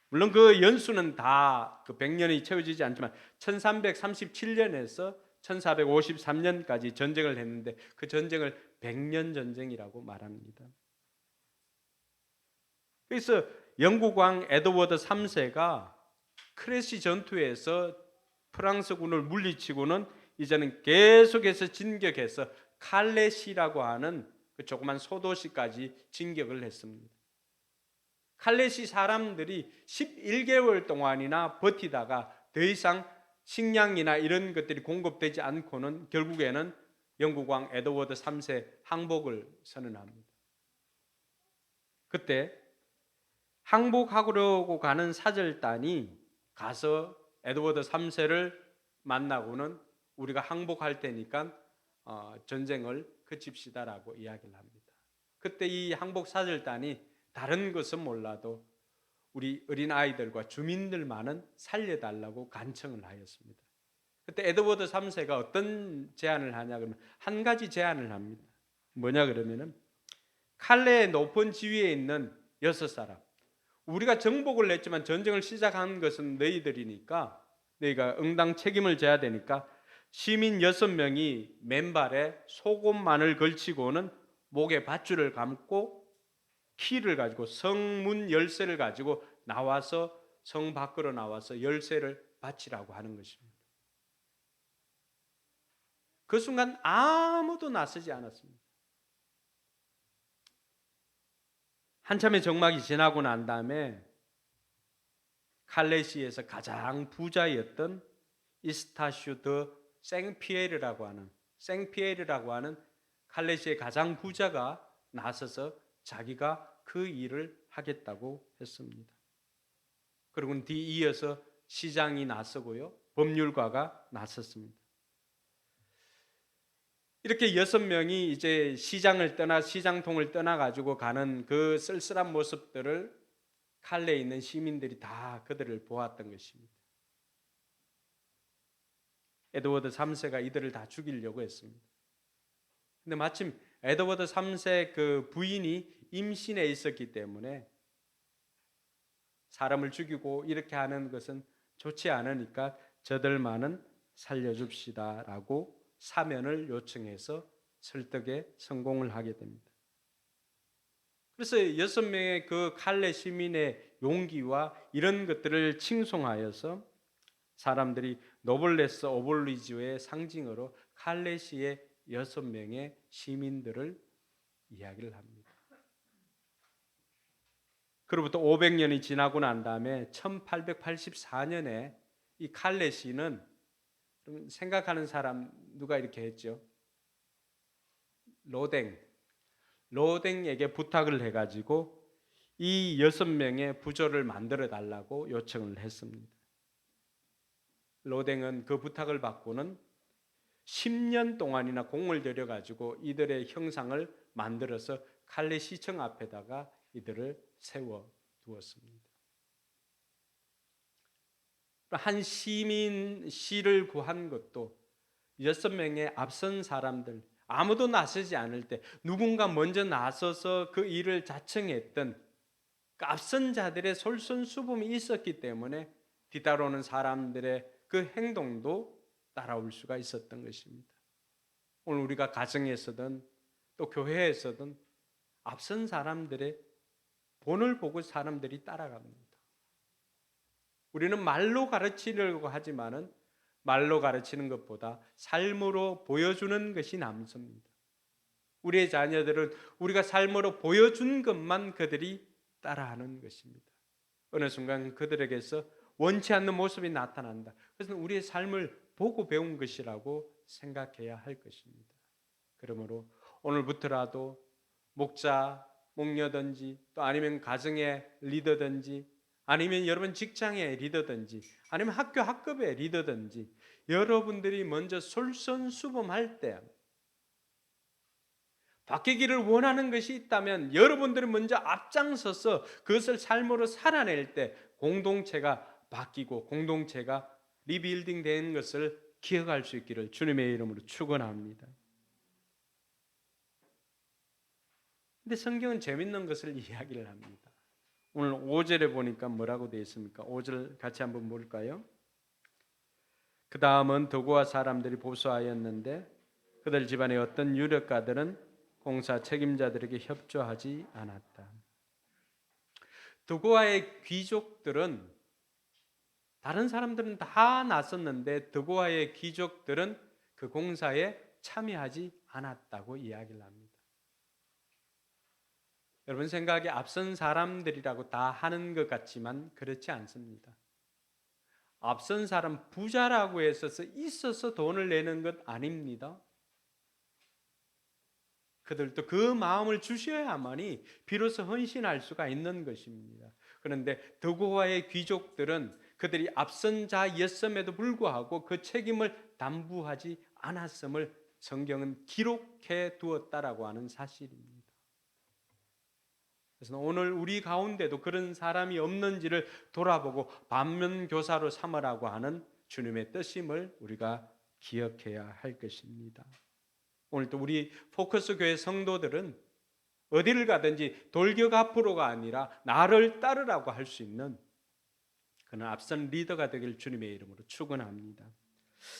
물론 그 연수는 다 그 100년이 채워지지 않지만 1337년에서 1453년까지 전쟁을 했는데 그 전쟁을 100년 전쟁이라고 말합니다. 그래서 영국 왕 에드워드 3세가 크레시 전투에서 프랑스군을 물리치고는 이제는 계속해서 진격해서 칼레시라고 하는 그 조그만 소도시까지 진격을 했습니다. 칼레시 사람들이 11개월 동안이나 버티다가 더 이상 식량이나 이런 것들이 공급되지 않고는 결국에는 영국 왕 에드워드 3세 항복을 선언합니다. 그때 항복하려고 가는 사절단이 가서 에드워드 3세를 만나고는 우리가 항복할 테니까 전쟁을 그칩시다라고 이야기를 합니다. 그때 이 항복 사절단이 다른 것은 몰라도 우리 어린 아이들과 주민들만은 살려달라고 간청을 하였습니다. 그때 에드워드 3세가 어떤 제안을 하냐 그러면 한 가지 제안을 합니다. 뭐냐 그러면은 칼레의 높은 지위에 있는 6사람, 우리가 정복을 했지만 전쟁을 시작한 것은 너희들이니까 너희가 응당 책임을 져야 되니까 시민 6명이 맨발에 속옷만을 걸치고는 목에 밧줄을 감고 키를 가지고 성문 열쇠를 가지고 나와서 성 밖으로 나와서 열쇠를 바치라고 하는 것입니다. 그 순간 아무도 나서지 않았습니다. 한참의 정막이 지나고 난 다음에 칼레시에서 가장 부자였던 이스타슈 더 생피에르라고 하는 칼레시의 가장 부자가 나서서 자기가 그 일을 하겠다고 했습니다. 그리고 뒤이어서 시장이 나서고요, 법률가가 나섰습니다. 이렇게 6명이 이제 시장통을 떠나 가지고 가는 그 쓸쓸한 모습들을 칼레에 있는 시민들이 다 그들을 보았던 것입니다. 에드워드 3세가 이들을 다 죽이려고 했습니다. 근데 마침 에드워드 3세 그 부인이 임신해 있었기 때문에 사람을 죽이고 이렇게 하는 것은 좋지 않으니까 저들만은 살려줍시다라고 사면을 요청해서 설득에 성공을 하게 됩니다. 그래서 6명의 그 칼레 시민의 용기와 이런 것들을 칭송하여서 사람들이 노블레스 오블리주의 상징으로 칼레시의 6명의 시민들을 이야기를 합니다. 그로부터 500년이 지나고 난 다음에 1884년에 이 칼레시는 생각하는 사람 누가 이렇게 했죠? 로댕에게 부탁을 해가지고 이 6명의 부조를 만들어 달라고 요청을 했습니다. 로댕은 그 부탁을 받고는 10년 동안이나 공을 들여가지고 이들의 형상을 만들어서 칼레 시청 앞에다가 이들을 세워 두었습니다. 한 시민 시를 구한 것도 6명의 앞선 사람들, 아무도 나서지 않을 때 누군가 먼저 나서서 그 일을 자청했던 그 앞선 자들의 솔선수범이 있었기 때문에 뒤따라오는 사람들의 그 행동도 따라올 수가 있었던 것입니다. 오늘 우리가 가정에서든 또 교회에서든 앞선 사람들의 본을 보고 사람들이 따라갑니다. 우리는 말로 가르치려고 하지만은 말로 가르치는 것보다 삶으로 보여주는 것이 남습니다. 우리의 자녀들은 우리가 삶으로 보여준 것만 그들이 따라하는 것입니다. 어느 순간 그들에게서 원치 않는 모습이 나타난다. 그래서 우리의 삶을 보고 배운 것이라고 생각해야 할 것입니다. 그러므로 오늘부터라도 목자, 목녀든지 또 아니면 가정의 리더든지 아니면 여러분 직장의 리더든지 아니면 학교 학급의 리더든지 여러분들이 먼저 솔선수범할 때 바뀌기를 원하는 것이 있다면 여러분들이 먼저 앞장서서 그것을 삶으로 살아낼 때 공동체가 바뀌고 공동체가 리빌딩 된 것을 기억할 수 있기를 주님의 이름으로 축원합니다. 근데 성경은 재밌는 것을 이야기를 합니다. 오늘 5절에 보니까 뭐라고 되어 있습니까? 5절 같이 한번 볼까요? 그 다음은 도구와 사람들이 보수하였는데 그들 집안의 어떤 유력가들은 공사 책임자들에게 협조하지 않았다. 도구와의 귀족들은 다른 사람들은 다 나섰는데 도구와의 귀족들은 그 공사에 참여하지 않았다고 이야기를 합니다. 여러분 생각에 앞선 사람들이라고 다 하는 것 같지만 그렇지 않습니다. 앞선 사람 부자라고 해서 있어서 돈을 내는 것 아닙니다. 그들도 그 마음을 주셔야만이 비로소 헌신할 수가 있는 것입니다. 그런데 도고와의 귀족들은 그들이 앞선 자였음에도 불구하고 그 책임을 담부하지 않았음을 성경은 기록해 두었다라고 하는 사실입니다. 그래서 오늘 우리 가운데도 그런 사람이 없는지를 돌아보고 반면교사로 삼으라고 하는 주님의 뜻임을 우리가 기억해야 할 것입니다. 오늘 또 우리 포커스 교회 성도들은 어디를 가든지 돌격 앞으로가 아니라 나를 따르라고 할 수 있는 그런 앞선 리더가 되길 주님의 이름으로 축원합니다.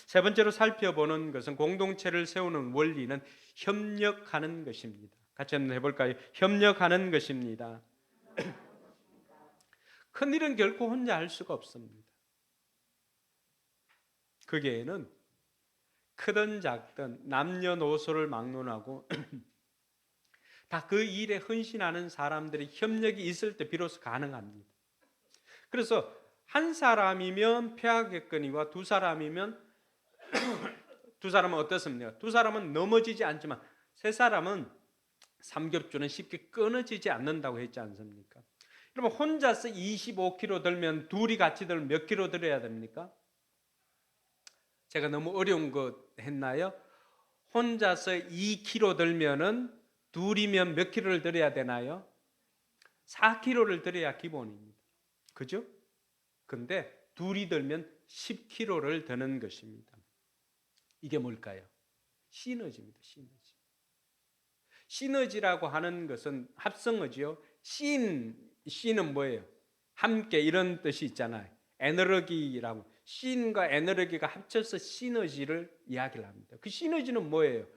세 번째로 살펴보는 것은 공동체를 세우는 원리는 협력하는 것입니다. 같이 한번 해볼까요? 협력하는 것입니다. 큰일은 결코 혼자 할 수가 없습니다. 거기에는 크든 작든 남녀노소를 막론하고 다 그 일에 헌신하는 사람들의 협력이 있을 때 비로소 가능합니다. 그래서 한 사람이면 폐하겠거니와 두 사람이면 두 사람은 어떻습니까? 두 사람은 넘어지지 않지만 세 사람은 삼겹줄은 쉽게 끊어지지 않는다고 했지 않습니까? 여러분 혼자서 25kg 들면 둘이 같이 들면 몇 킬로 들어야 됩니까? 제가 너무 어려운 거 했나요? 혼자서 2kg 들면은 둘이면 몇 킬로를 들어야 되나요? 4kg를 들어야 기본입니다. 그죠? 근데 둘이 들면 10kg를 드는 것입니다. 이게 뭘까요? 시너지입니다. 시너지. 시너지라고 하는 것은 합성어지요. 씨는 뭐예요? 함께 이런 뜻이 있잖아요. 에너지라고. 씬과 에너지가 합쳐서 시너지를 이야기를 합니다. 그 시너지는 뭐예요?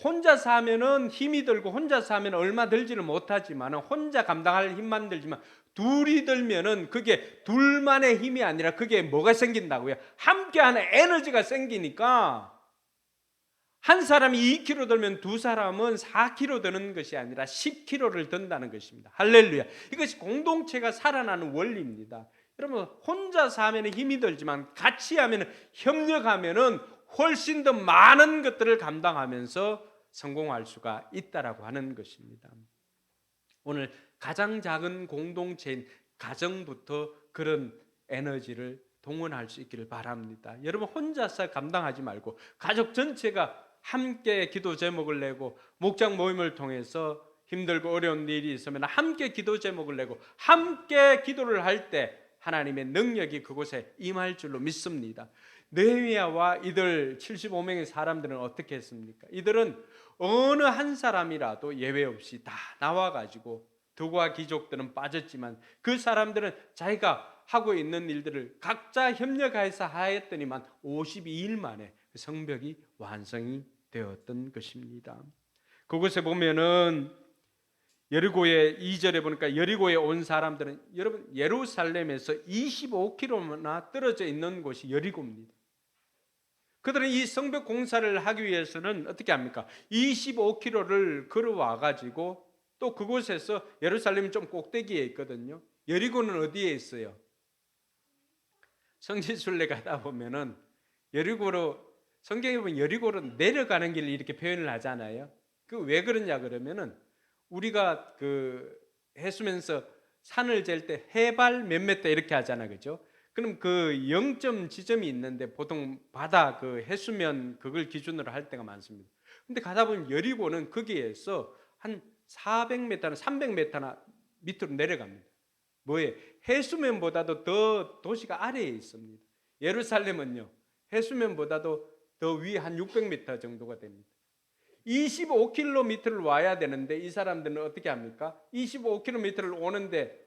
혼자서 하면은 힘이 들고 혼자서 하면 얼마 들지는 못하지만 혼자 감당할 힘만 들지만 둘이 들면은 그게 둘만의 힘이 아니라 그게 뭐가 생긴다고요? 함께하는 에너지가 생기니까 한 사람이 2kg 들면 두 사람은 4kg 드는 것이 아니라 10kg를 든다는 것입니다. 할렐루야. 이것이 공동체가 살아나는 원리입니다. 여러분 혼자서 하면 힘이 들지만 같이 하면 협력하면 훨씬 더 많은 것들을 감당하면서 성공할 수가 있다라고 하는 것입니다. 오늘 가장 작은 공동체인 가정부터 그런 에너지를 동원할 수 있기를 바랍니다. 여러분 혼자서 감당하지 말고 가족 전체가 함께 기도 제목을 내고 목장 모임을 통해서 힘들고 어려운 일이 있으면 함께 기도 제목을 내고 함께 기도를 할 때 하나님의 능력이 그곳에 임할 줄로 믿습니다. 느헤미야와 이들 75명의 사람들은 어떻게 했습니까? 이들은 어느 한 사람이라도 예외 없이 다 나와가지고 두고와 귀족들은 빠졌지만 그 사람들은 자기가 하고 있는 일들을 각자 협력하여서 하였더니만 52일 만에 성벽이 완성이 되었던 것입니다. 그곳에 보면은 여리고의 2절에 보니까 여리고에 온 사람들은, 여러분, 예루살렘에서 25km나 떨어져 있는 곳이 여리고입니다. 그들은 이 성벽 공사를 하기 위해서는 어떻게 합니까? 25km를 걸어와 가지고 또 그곳에서, 예루살렘이 좀 꼭대기에 있거든요. 여리고는 어디에 있어요? 성지순례 가다 보면은 여리고로, 성경에 보면 여리고로 내려가는 길을 이렇게 표현을 하잖아요. 그 왜 그러냐 그러면은 우리가 그 해수면서 산을 잴 때 해발 몇 미터 이렇게 하잖아, 그죠? 그럼 그 0점 지점이 있는데 보통 바다 그 해수면 그걸 기준으로 할 때가 많습니다. 근데 가다 보면 여리고는 거기에서 한 400m나 300m나 밑으로 내려갑니다. 뭐에? 해수면보다도 더 도시가 아래에 있습니다. 예루살렘은요, 해수면보다도 더 위 한 600m 정도가 됩니다. 25km를 와야 되는데 이 사람들은 어떻게 합니까? 25km를 오는데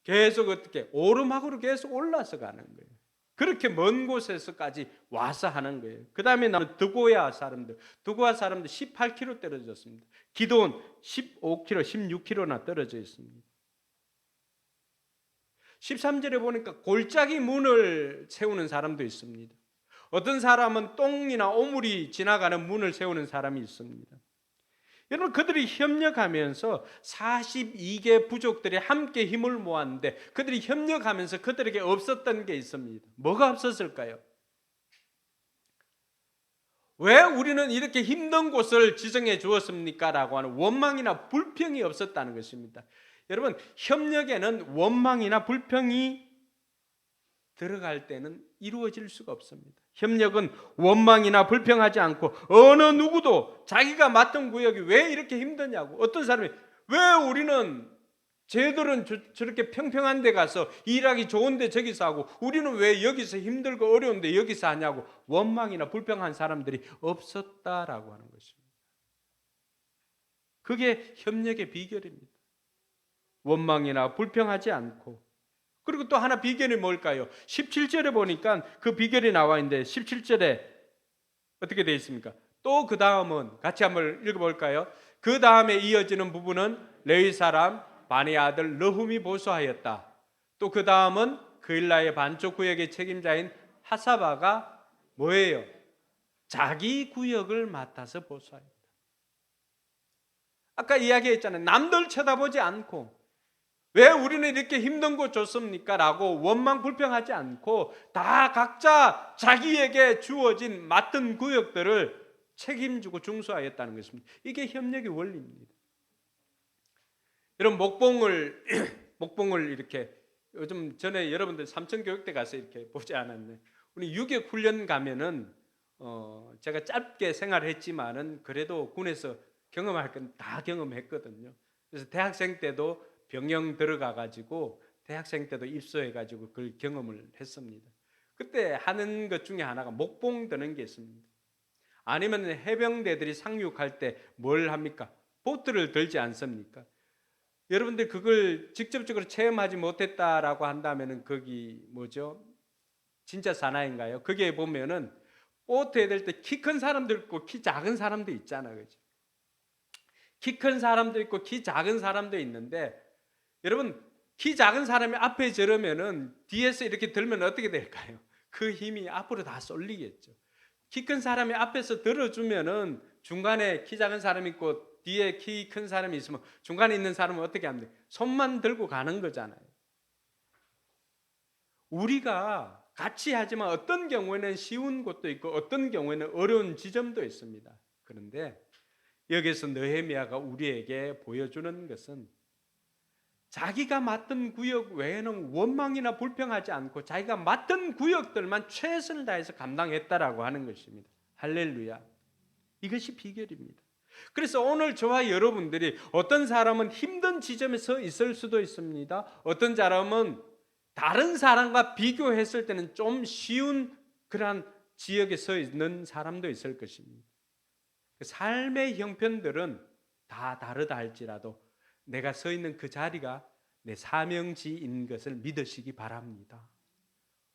계속 어떻게 오르막으로 계속 올라서 가는 거예요. 그렇게 먼 곳에서까지 와서 하는 거예요. 그 다음에 나는 드고야 사람들 18km 떨어졌습니다. 기도원 15km, 16km나 떨어져 있습니다. 13절에 보니까 골짜기 문을 세우는 사람도 있습니다. 어떤 사람은 똥이나 오물이 지나가는 문을 세우는 사람이 있습니다. 여러분, 그들이 협력하면서 42개 부족들이 함께 힘을 모았는데 그들이 협력하면서 그들에게 없었던 게 있습니다. 뭐가 없었을까요? 왜 우리는 이렇게 힘든 곳을 지정해 주었습니까? 라고 하는 원망이나 불평이 없었다는 것입니다. 여러분, 협력에는 원망이나 불평이 들어갈 때는 이루어질 수가 없습니다. 협력은 원망이나 불평하지 않고 어느 누구도 자기가 맡은 구역이 왜 이렇게 힘드냐고, 어떤 사람이 왜 우리는 쟤들은 저렇게 평평한 데 가서 일하기 좋은데 저기서 하고 우리는 왜 여기서 힘들고 어려운데 여기서 하냐고 원망이나 불평한 사람들이 없었다라고 하는 것입니다. 그게 협력의 비결입니다. 원망이나 불평하지 않고. 그리고 또 하나 비결이 뭘까요? 17절에 보니까 그 비결이 나와 있는데 17절에 어떻게 되어 있습니까? 또 그 다음은 같이 한번 읽어볼까요? 그 다음에 이어지는 부분은 레위 사람 바니 아들 느훔이 보수하였다. 또 그 다음은 그일라의 반쪽 구역의 책임자인 하사바가 뭐예요? 자기 구역을 맡아서 보수하였다. 아까 이야기했잖아요. 남들 쳐다보지 않고 왜 우리는 이렇게 힘든 거 줬습니까? 라고 원망 불평하지 않고 다 각자 자기에게 주어진 맡은 구역들을 책임지고 중수하였다는 것입니다. 이게 협력의 원리입니다. 여러분, 목봉을 이렇게 요즘 전에 여러분들 삼천교육대 가서 이렇게 보지 않았네. 우리 유격 훈련 가면은 제가 짧게 생활했지만은 그래도 군에서 경험할 건 다 경험했거든요. 그래서 대학생 때도 병영 들어가 가지고 대학생 때도 입소해 가지고 그걸 경험을 했습니다. 그때 하는 것 중에 하나가 목봉 드는 게 있습니다. 아니면 해병대들이 상륙할 때 뭘 합니까? 보트를 들지 않습니까? 여러분들 그걸 직접적으로 체험하지 못했다라고 한다면은 거기 뭐죠? 진짜 사나이인가요? 거기에 보면은 보트에 들 때 키 큰 사람도 있고 키 작은 사람도 있잖아요, 그죠? 키 큰 사람도 있고 키 작은 사람도 있는데 여러분, 키 작은 사람이 앞에 저러면은 뒤에서 이렇게 들면 어떻게 될까요? 그 힘이 앞으로 다 쏠리겠죠. 키 큰 사람이 앞에서 들어주면은 중간에 키 작은 사람이 있고 뒤에 키 큰 사람이 있으면 중간에 있는 사람은 어떻게 하면 돼요? 손만 들고 가는 거잖아요. 우리가 같이 하지만 어떤 경우에는 쉬운 곳도 있고 어떤 경우에는 어려운 지점도 있습니다. 그런데 여기서 느헤미야가 우리에게 보여주는 것은 자기가 맡은 구역 외에는 원망이나 불평하지 않고 자기가 맡은 구역들만 최선을 다해서 감당했다라고 하는 것입니다. 할렐루야. 이것이 비결입니다. 그래서 오늘 저와 여러분들이 어떤 사람은 힘든 지점에 서 있을 수도 있습니다. 어떤 사람은 다른 사람과 비교했을 때는 좀 쉬운 그러한 지역에 서 있는 사람도 있을 것입니다. 삶의 형편들은 다 다르다 할지라도 내가 서 있는 그 자리가 내 사명지인 것을 믿으시기 바랍니다.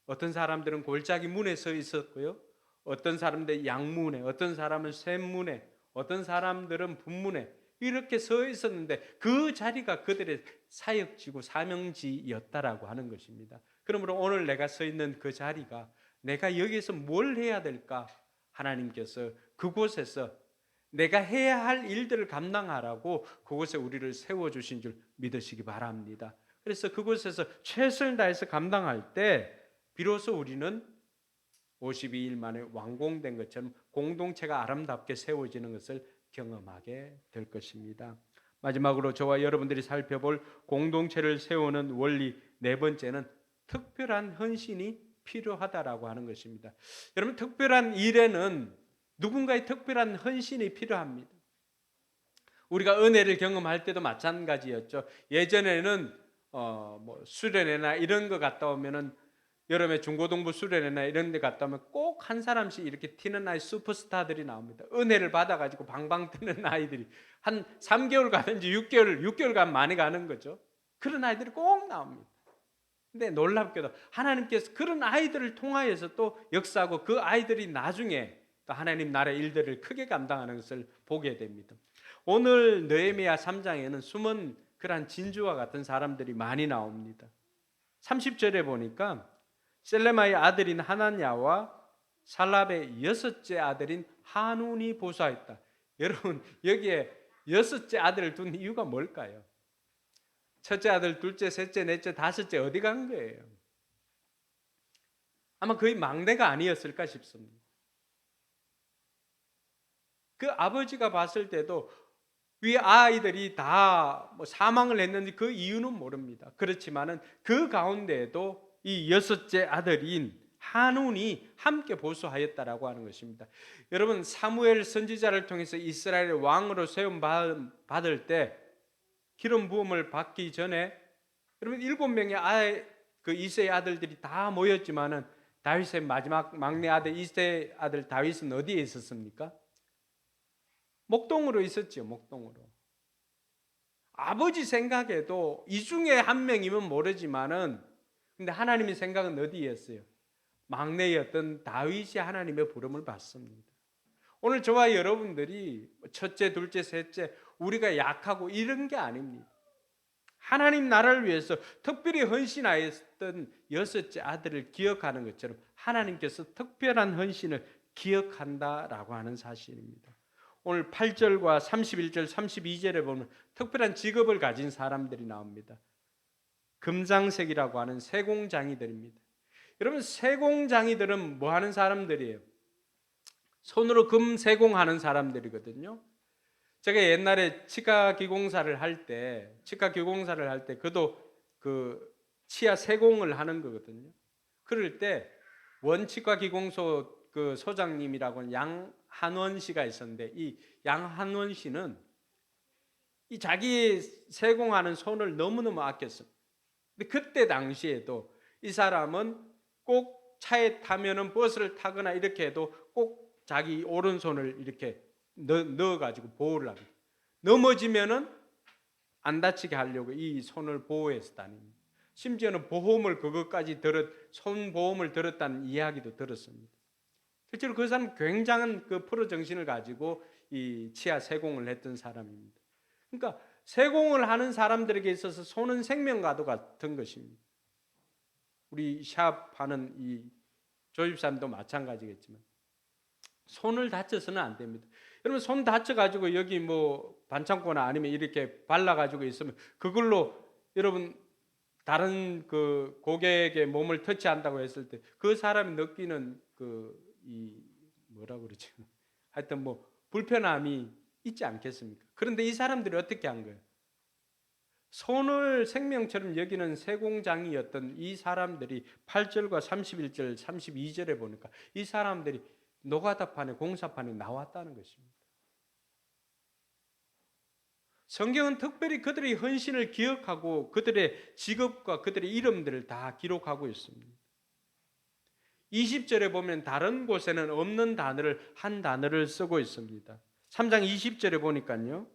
어떤 사람들은 골짜기 문에 서 있었고요. 어떤 사람들은 양문에, 어떤 사람은 샘문에, 어떤 사람들은 분문에 이렇게 서 있었는데 그 자리가 그들의 사역지고 사명지였다라고 하는 것입니다. 그러므로 오늘 내가 서 있는 그 자리가 내가 여기서 뭘 해야 될까? 하나님께서 그곳에서 내가 해야 할 일들을 감당하라고 그곳에 우리를 세워주신 줄 믿으시기 바랍니다. 그래서 그곳에서 최선을 다해서 감당할 때 비로소 우리는 52일 만에 완공된 것처럼 공동체가 아름답게 세워지는 것을 경험하게 될 것입니다. 마지막으로 저와 여러분들이 살펴볼 공동체를 세우는 원리 네 번째는 특별한 헌신이 필요하다라고 하는 것입니다. 여러분, 특별한 일에는 누군가의 특별한 헌신이 필요합니다. 우리가 은혜를 경험할 때도 마찬가지였죠. 예전에는 수련회나 이런 거 갔다 오면은 여름에 중고등부 수련회나 이런 데 갔다 오면 꼭 한 사람씩 이렇게 튀는 아이 슈퍼스타들이 나옵니다. 은혜를 받아가지고 방방 뜨는 아이들이 한 3개월 가든지 6개월간 많이 가는 거죠. 그런 아이들이 꼭 나옵니다. 근데 놀랍게도 하나님께서 그런 아이들을 통하여서 또 역사하고 그 아이들이 나중에 또 하나님 나라의 일들을 크게 감당하는 것을 보게 됩니다. 오늘 느헤미야 3장에는 숨은 그러한 진주와 같은 사람들이 많이 나옵니다. 30절에 보니까 셀레마의 아들인 하나냐와 살랍의 여섯째 아들인 한운이 보수하였다. 여러분, 여기에 여섯째 아들을 둔 이유가 뭘까요? 첫째 아들, 둘째, 셋째, 넷째, 다섯째 어디 간 거예요? 아마 거의 막내가 아니었을까 싶습니다. 그 아버지가 봤을 때도 위 아이들이 다 사망을 했는지 그 이유는 모릅니다. 그렇지만은 그 가운데에도 이 여섯째 아들인 한운이 함께 보수하였다라고 하는 것입니다. 여러분, 사무엘 선지자를 통해서 이스라엘의 왕으로 세움 받을 때 기름 부음을 받기 전에 여러분 7명의 그 이세의 아들들이 다 모였지만은 다윗의 마지막 막내 아들 이세의 아들 다윗은 어디에 있었습니까? 목동으로 있었지요. 목동으로. 아버지 생각에도 이 중에 한 명이면 모르지만은 근데 하나님의 생각은 어디였어요? 막내였던 다윗이 하나님의 부름을 받습니다. 오늘 저와 여러분들이 첫째, 둘째, 셋째 우리가 약하고 이런 게 아닙니다. 하나님 나라를 위해서 특별히 헌신하였던 여섯째 아들을 기억하는 것처럼 하나님께서 특별한 헌신을 기억한다라고 하는 사실입니다. 오늘 8절과 31절, 32절에 보면 특별한 직업을 가진 사람들이 나옵니다. 금장색이라고 하는 세공장이들입니다. 여러분, 세공장이들은 뭐 하는 사람들이에요? 손으로 금 세공하는 사람들이거든요. 제가 옛날에 치과 기공사를 할 때 그도 그 치아 세공을 하는 거거든요. 그럴 때 원치과 기공소 그 소장님이라고 양한원 씨가 있었는데 이 양한원 씨는 이 자기 세공하는 손을 너무너무 아꼈어요. 근데 그때 당시에도 이 사람은 꼭 차에 타면은 버스를 타거나 이렇게 해도 꼭 자기 오른손을 이렇게 넣어가지고 보호를 합니다. 넘어지면은 안 다치게 하려고 이 손을 보호해서 다닙니다. 심지어는 보험을 그것까지 손 보험을 들었다는 이야기도 들었습니다. 실제로 그 사람은 굉장한 그 프로 정신을 가지고 이 치아 세공을 했던 사람입니다. 그러니까 세공을 하는 사람들에게 있어서 손은 생명과도 같은 것입니다. 우리 샵하는 이 조집사님도 마찬가지겠지만 손을 다쳐서는 안 됩니다. 여러분, 손 다쳐가지고 여기 뭐 반창고나 아니면 이렇게 발라가지고 있으면 그걸로 여러분 다른 그 고객의 몸을 터치한다고 했을 때 그 사람이 느끼는 이 뭐라 그러죠? 하여튼 뭐 불편함이 있지 않겠습니까? 그런데 이 사람들이 어떻게 한 거예요? 손을 생명처럼 여기는 세공장이었던 이 사람들이 8절과 31절, 32절에 보니까 이 사람들이 노가다판에 공사판에 나왔다는 것입니다. 성경은 특별히 그들의 헌신을 기억하고 그들의 직업과 그들의 이름들을 다 기록하고 있습니다. 20절에 보면 다른 곳에는 없는 단어를 한 단어를 쓰고 있습니다. 3장 20절에 보니까요.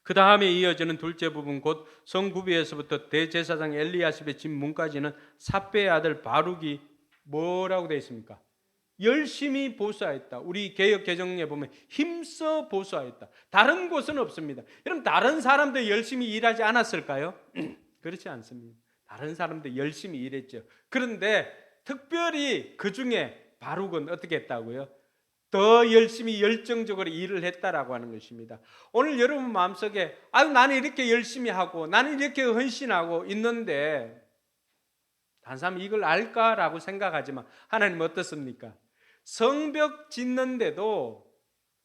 그 다음에 이어지는 둘째 부분 곧 성구비에서부터 대제사장 엘리야십의 집문까지는 삽배의 아들 바룩이 뭐라고 되어 있습니까? 열심히 보수하였다. 우리 개역 개정에 보면 힘써 보수하였다. 다른 곳은 없습니다. 여러분 다른 사람들 열심히 일하지 않았을까요? 그렇지 않습니다. 다른 사람들 열심히 일했죠. 그런데 특별히 그 중에 바룩은 어떻게 했다고요? 더 열심히 열정적으로 일을 했다라고 하는 것입니다. 오늘 여러분 마음속에 나는 이렇게 열심히 하고 나는 이렇게 헌신하고 있는데 다른 사람이 이걸 알까라고 생각하지만 하나님 어떻습니까? 성벽 짓는데도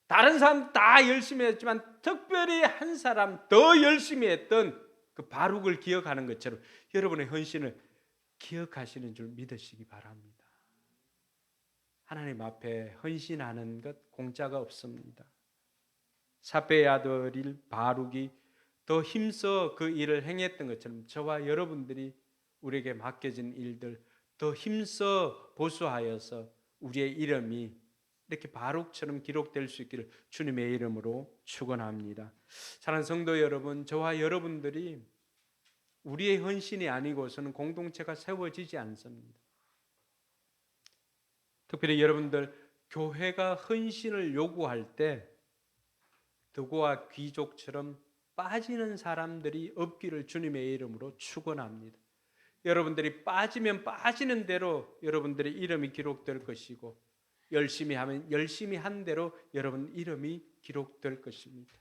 다른 사람 다 열심히 했지만 특별히 한 사람 더 열심히 했던 그 바룩을 기억하는 것처럼 여러분의 헌신을 기억하시는 줄 믿으시기 바랍니다. 하나님 앞에 헌신하는 것 공짜가 없습니다. 삽배의 아들일 바룩이 더 힘써 그 일을 행했던 것처럼 저와 여러분들이 우리에게 맡겨진 일들 더 힘써 보수하여서 우리의 이름이 이렇게 바룩처럼 기록될 수 있기를 주님의 이름으로 축원합니다. 사랑하는 성도 여러분, 저와 여러분들이 우리의 헌신이 아니고서는 공동체가 세워지지 않습니다. 특별히 여러분들 교회가 헌신을 요구할 때 드고와 귀족처럼 빠지는 사람들이 없기를 주님의 이름으로 축원합니다. 여러분들이 빠지면 빠지는 대로 여러분들의 이름이 기록될 것이고 열심히 하면 열심히 한 대로 여러분 이름이 기록될 것입니다.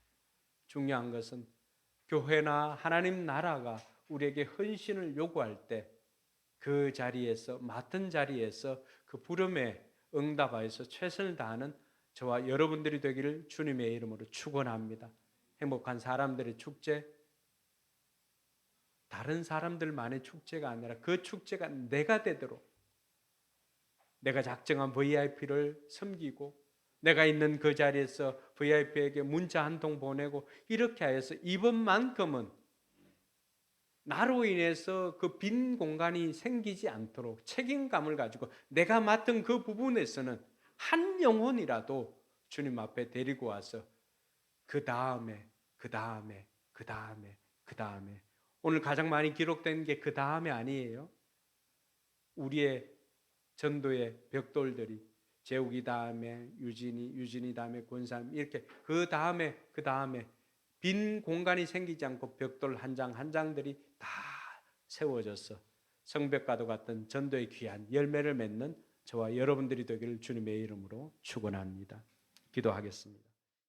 중요한 것은 교회나 하나님 나라가 우리에게 헌신을 요구할 때 그 자리에서 맡은 자리에서 그 부름에 응답하여서 최선을 다하는 저와 여러분들이 되기를 주님의 이름으로 축원합니다. 행복한 사람들의 축제, 다른 사람들만의 축제가 아니라 그 축제가 내가 되도록 내가 작정한 VIP를 섬기고 내가 있는 그 자리에서 VIP에게 문자 한 통 보내고 이렇게 하여서 이번만큼은 나로 인해서 그 빈 공간이 생기지 않도록 책임감을 가지고 내가 맡은 그 부분에서는 한 영혼이라도 주님 앞에 데리고 와서 그 다음에 오늘 가장 많이 기록된 게 그 다음에 아니에요. 우리의 전도의 벽돌들이 재욱이 다음에 유진이 다음에 권사님 이렇게 그 다음에 빈 공간이 생기지 않고 벽돌 한 장 한 장들이 다 세워져서 성벽과도 같은 전도의 귀한 열매를 맺는 저와 여러분들이 되기를 주님의 이름으로 축원합니다. 기도하겠습니다.